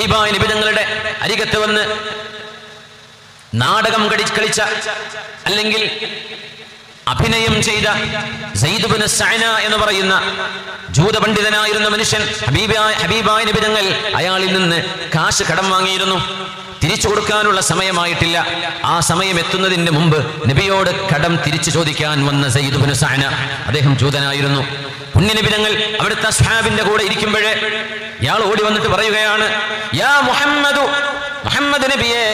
ഹബീബായ നബി തങ്ങളുടെ അരികത്ത് വന്ന് നാടകം കളിച്ച അല്ലെങ്കിൽ അഭിനയം ചെയ്ത സയ്യിദ് ഇബ്നു സഅന എന്ന് പറയുന്ന ജൂത പണ്ഡിതനായിരുന്ന മനുഷ്യൻ ഹബീബായ നബി തങ്ങൾ അയാളിൽ നിന്ന് കാശ് കടം വാങ്ങിയിരുന്നു. തിരിച്ചു കൊടുക്കാനുള്ള സമയമായിട്ടില്ല. ആ സമയം എത്തുന്നതിന് മുമ്പ് നബിയോട് കടം തിരിച്ചു ചോദിക്കാൻ വന്ന സയ്യിദ് ഇബ്നു സഅന, അദ്ദേഹം ജൂതനായിരുന്നു. പുണ്യനബി തങ്ങൾ അവിടുത്തെ സ്വഹാബിന്റെ കൂടെ ഇരിക്കുമ്പോഴേ ഇയാൾ ഓടി വന്നിട്ട് പറയുകയാണ്, യാ മുഹമ്മദു, മുഹമ്മദ് നബിയെ,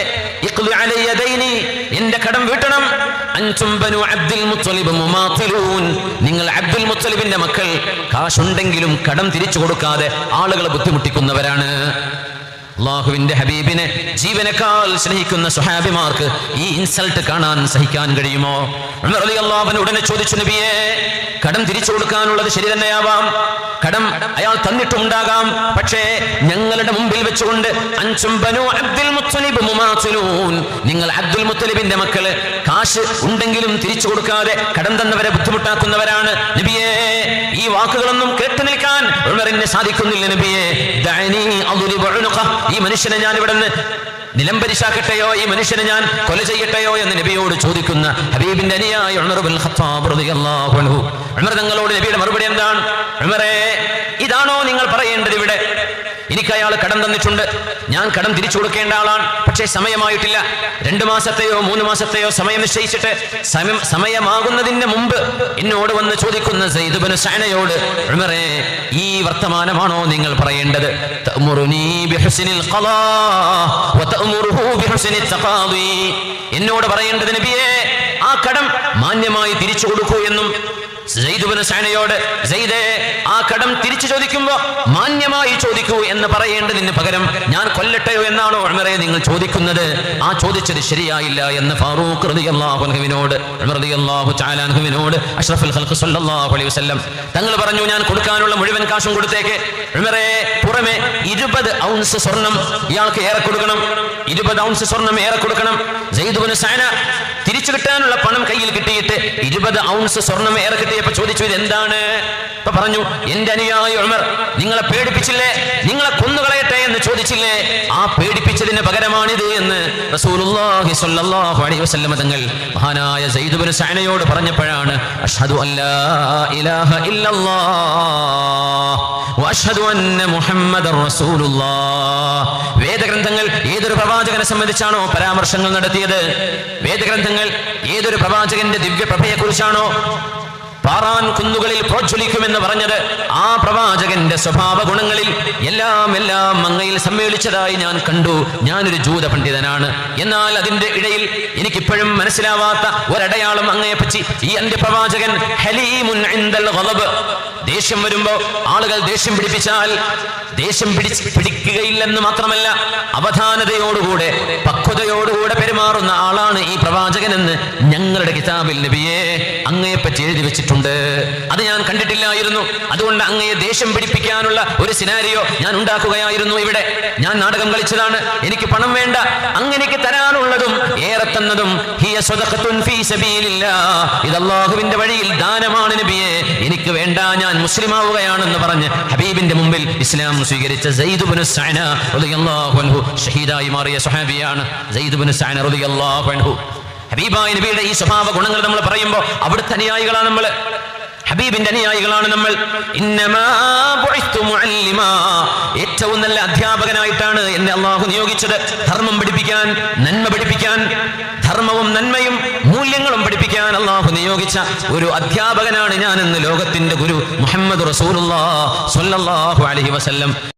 ഇഖ്ലി അലയ്യ ദൈനി, എന്റെ കടം വീട്ടണം. അൻതും ബനു അബ്ദുൽ മുത്തലിബ് മുമാതിലൂൻ, നിങ്ങൾ അബ്ദുൽ മുത്തലിബിന്റെ മക്കൾ കാശുണ്ടെങ്കിലും കടം തിരിച്ചു കൊടുക്കാതെ ആളുകളെ ബുദ്ധിമുട്ടിക്കുന്നവരാണ്. അല്ലാഹുവിന്റെ ഹബീബിനെ ജീവനേക്കാൾ സ്നേഹിക്കുന്ന സ്വഹാബിമാർക്ക് ഈ ഇൻസൾട്ട് കാണാൻ സഹിക്കാൻ കഴിയുമോ? ഉമർ റളിയല്ലാഹു അൻഹു ഉടനെ ചോദിച്ചു, നബിയെ, കടം തിരിച്ചു കൊടുക്കാനുള്ളത് ശരി തന്നെയാവാം, കടം അയാൾ തന്നിട്ടുണ്ടാകാം, പക്ഷേ ഞങ്ങളുടെ മുമ്പിൽ വെച്ചുകൊണ്ട് അൻതും ബനു അബ്ദുൽ മുത്തലിബ് മുമാതിലൂൻ, നിങ്ങൾ അബ്ദുൽ മുത്തലിബിന്റെ മക്കള് കാശ് ഉണ്ടെങ്കിലും തിരിച്ചു കൊടുക്കാതെ കടം തന്നവരെ ബുദ്ധിമുട്ടാക്കുന്നവരാണ്. നബിയെ, ഈ വാക്കുകളൊന്നും കേട്ടു നിൽക്കാൻ ഉമറിന് സാധിക്കുന്നില്ല. നബിയെ, ദഅനി അദ്രിബു ഉനുഖ, ഈ മനുഷ്യനെ ഞാൻ ഇവിടെ നിന്ന് നിലംപരിശാക്കട്ടെയോ, ഈ മനുഷ്യനെ ഞാൻ കൊല ചെയ്യട്ടെയോ എന്ന് നബിയോട് ചോദിക്കുന്ന ഹബീബിന്റെ അനുയായി ഉമർ ഇബ്നുൽ ഖത്താബ് റളിയല്ലാഹു അൻഹു. ഉമർ തങ്ങളോട് നബിയുടെ മറുപടി എന്താണ്? ഉമറേ, ഇതാണോ നിങ്ങൾ പറയേണ്ടത്? ഇവിടെ എനിക്ക് അയാൾ കടം തന്നിട്ടുണ്ട്, ഞാൻ കടം തിരിച്ചു കൊടുക്കേണ്ട ആളാണ്, പക്ഷേ സമയമായിട്ടില്ല. 2 മാസത്തെയോ 3 മാസത്തെയോ സമയം നിശ്ചയിച്ചിട്ട് സമയമാകുന്നതിന് മുമ്പ് എന്നോട് വന്ന് ചോദിക്കുന്ന സയ്യിദ് ഇബ്നു സഅനയോട്, ഉമറേ, ഈ വർത്തമാനമാണോ നിങ്ങൾ പറയേണ്ടത്? തഅമുറുനി ബിഹുസ്നിൽ ഖളാ വ തഅമുറുഹു ബിഹുസ്നിൽ തഖാദി, എന്നോട് പറയേണ്ടത് നബിയെ, ആ കടം മാന്യമായി തിരിച്ചു കൊടുക്കൂ എന്നും സയ്യിദ് ഇബ്നു സഅനയോട്, സയ്യിദേ, ആ കടം തിരിച്ചു ചോദിക്കുമ്പോ മാന്യമായി ചോദിക്കൂ എന്ന് പറയേണ്ടതിന് പകരം ഞാൻ കൊല്ലട്ടെയോ എന്നാണോ ഉമറേ നിങ്ങൾ ചോദിക്കുന്നത്? ആ ചോദിച്ചത് ശരിയായില്ല എന്ന് ഫാറൂഖ് റളിയല്ലാഹു അൻഹുവിനോട്, ഉമർ റളിയല്ലാഹു തആല അൻഹുവിനോട് അഷ്റഫുൽ ഖൽഖ് സ്വല്ലല്ലാഹു അലൈഹി വസല്ലം തങ്ങൾ പറഞ്ഞു, ഞാൻ കൊടുക്കാനുള്ള മുഴുവൻ കാശും കൊടുത്തേക്ക്. ഉമറേ, പുറമെ 20 ഔൺസ് സ്വർണം ഇയാൾക്ക് ഏറെ കൊടുക്കണം, 20 ഔൺസ് സ്വർണം ഏറെ കൊടുക്കണം. സയ്യിദ് ഇബ്നു സഅന തിരിച്ചു കിട്ടാനുള്ള പണം കയ്യിൽ കിട്ടിയിട്ട് 20 ഔൺസ് സ്വർണം ഏറെ കിട്ടിയപ്പോ ചോദിച്ചു, ഇത് എന്താണ്? അപ്പൊ പറഞ്ഞു, എന്റെ അനുയായി ഉമർ നിങ്ങളെ പേടിപ്പിച്ചില്ലേ, നിങ്ങളെ കൊന്നുകളയട്ടെ എന്ന് ചോദിച്ചില്ലേ, ആ പേടിപ്പിച്ചതിന് പകരമാണിത് എന്ന് റസൂലുള്ളാഹി സ്വല്ലല്ലാഹു അലൈഹി വസല്ലം തങ്ങൾ മഹാനായ സയ്യിദ് ഇബ്നു സഅനയോട് പറഞ്ഞപ്പോഴാണ് അഷ്ഹദു അല്ലാ ഇലാഹ ഇല്ലല്ലാഹ് വ അഷ്ഹദു അന്ന മുഹമ്മദർ റസൂലുള്ളാഹ്. വേദഗ്രന്ഥങ്ങൾ ഏതൊരു പ്രവാചകനെ സംബന്ധിച്ചാണോ പരാമർശങ്ങൾ നടത്തിയത്, വേദഗ്രന്ഥങ്ങൾ ഏതൊരു പ്രവാചകന്റെ ദിവ്യപ്രഭയെക്കുറിച്ചാണോ പാറാൻ കുന്നുകളിൽ പ്രോജ്വലിക്കുമെന്ന് പറഞ്ഞത്, ആ പ്രവാചകന്റെ സ്വഭാവ ഗുണങ്ങളിൽ എല്ലാം അങ്ങയിൽ സമ്മേളിച്ചതായി ഞാൻ കണ്ടു. ഞാനൊരു ജൂത പണ്ഡിതനാണ്, എന്നാൽ അതിന്റെ ഇടയിൽ എനിക്കിപ്പോഴും മനസ്സിലാവാത്ത ഒരടയാളം അങ്ങയെപ്പറ്റി. ഈ എന്റെ പ്രവാചകൻ ഹലീമുൻ ഇൻദൽ ഗളബ്, ദേഷ്യം വരുമ്പോ ആളുകൾ ദേഷ്യം പിടിപ്പിച്ചാൽ ദേഷ്യം പിടിക്കുകയില്ലെന്ന് മാത്രമല്ല, അവധാനതയോടുകൂടെ പക്വതയോടുകൂടെ പെരുമാറുന്ന ആളാണ് ഈ പ്രവാചകൻ എന്ന് ഞങ്ങളുടെ കിതാബിൽ നബിയെ അങ്ങയെപ്പറ്റി എഴുതി വെച്ചിട്ടുണ്ട്. അത് ഞാൻ കണ്ടിട്ടില്ലായിരുന്നു. അതുകൊണ്ട് അങ്ങയെ ദേഷ്യം പിടിപ്പിക്കാനുള്ള ഒരു സിനാരിയോ ഞാൻ ഉണ്ടാക്കുകയായിരുന്നു. ഇവിടെ ഞാൻ നാടകം കളിച്ചതാണ്, എനിക്ക് പണം വേണ്ട, അങ്ങനെക്ക് തരാനുള്ളതും ഏറെ തന്നതും ഹിയ സ്വദഖത്തുൻ ഫീ സബീലില്ലാഹ്, ഇത് അല്ലാഹുവിന്റെ വഴിയിൽ ദാനമാണ് നബിയെ, എനിക്ക് വേണ്ട, ഞാൻ മുസ്ലിം ആവുകയാണെന്ന് പറഞ്ഞ് ഹബീബിന്റെ മുമ്പിൽ ഇസ്ലാം സ്വീകരിച്ച സയ്യിദ് ഇബ്നു സഅന റളിയല്ലാഹു അൻഹു ഷഹീദായി മാറിയ സ്വഹാബിയാണ് സയ്യിദ് ഇബ്നു സഅന റളിയല്ലാഹു അൻഹു. ഹബീബായ നബിയുടെ ഈ സ്വഭാവ ഗുണങ്ങൾ നമ്മൾ പറയുമ്പോൾ അവിടുത്തെ അനുയായികളാണ് നമ്മൾ, ഹബീബിന്റെ അനുയായികളാണ് നമ്മൾ. ഇന്നമാ ബുഇസ്തു മുഅല്ലിമാ, ഏറ്റവും നല്ല അധ്യാപകനായിട്ടാണ് എന്നെ അല്ലാഹു നിയോഗിച്ചത്. ധർമ്മം പഠിപ്പിക്കാൻ, നന്മ പഠിപ്പിക്കാൻ, ധർമ്മവും നന്മയും മൂല്യങ്ങളും പഠിപ്പിക്കാൻ അല്ലാഹു നിയോഗിച്ച ഒരു അധ്യാപകനാണ് ഞാനെന്ന് ലോകത്തിന്റെ ഗുരു മുഹമ്മദ് റസൂലുള്ളാഹി സ്വല്ലല്ലാഹു അലൈഹി വസല്ലം